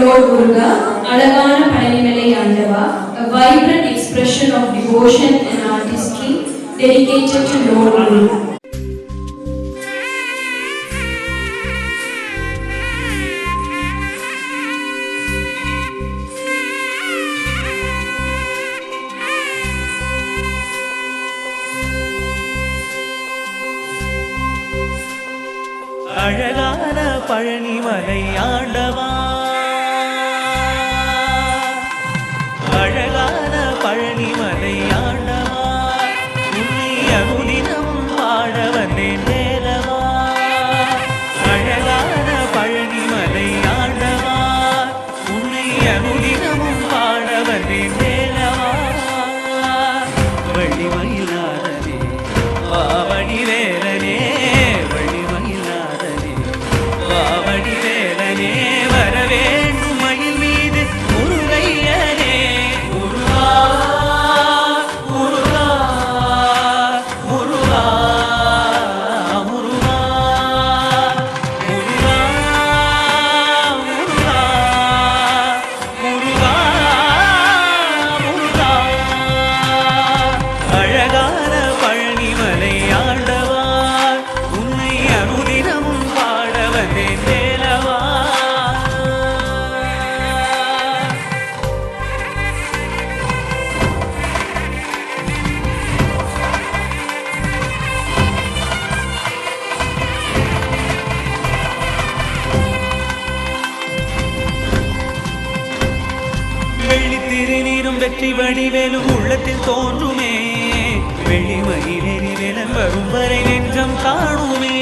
Lord Durga, Alagana Panimalai Andava, a vibrant expression of devotion and artistry dedicated to Lord Durga. அழகான பழனிமலை ஆண்டவா, அழகான பழனிமலை ஆண்டவா, உன்னை அனுதினம் பாட வந்தேன் வேலவா. அழகான பழனிமலை ஆண்டவா, உன்னை அனுதினமும் பாட வந்தேன் வேலவா. வள்ளிமயிலாதனே பாவடி வேலனே, வரவேண்டும் மயில் மீது முருகையனே. முருகா முருகா முருகா முருகா முருகா முருகா முருகா முருகா. அழகான பழனிமலை ஆண்டவா, உன்னை அனுதினமும் பாட வந்தேன் வேலவா. வெள்ளி திருநீரும் வெற்றி வடிவேலும் உள்ளத்தில் தோன்றுமே, வெள்ளி மயிலேறி வேலன் வரும் வரை நெஞ்சம் காணுமே.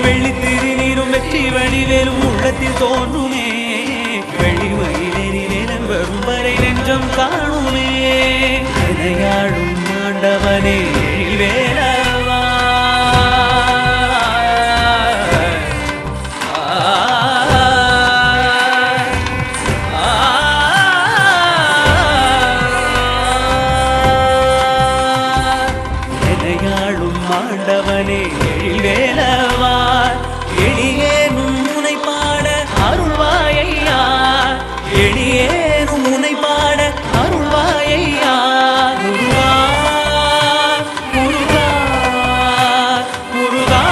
வெள்ளி திருநீரும் வெற்றி வடிவேலும் உள்ளத்தில் தோன்றுமே, வெள்ளி மயிலேறி வேலன் வரும் வரை நெஞ்சம் காணுமே. இதையாடும் ஆண்டவனே வேலவா, ஆண்டவனே வேலவா. எளியேனும் முனை பாட அருள்வாயையா, எளியேனும் முனை பாட அருள்வாயையா. முருகா முருகா முருகா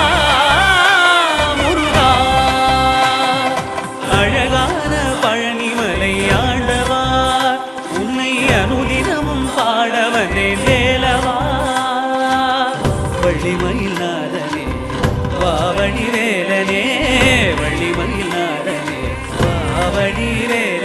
முருகா. அழகான பழனிமலை ஆண்டவா, உன்னை அனுதினமும் பாட வந்தேன் வேலவா. வள்ளிமயிலாதனே வாவடி வேலனே, வள்ளிமயிலாதனே வாவடி வேலனே.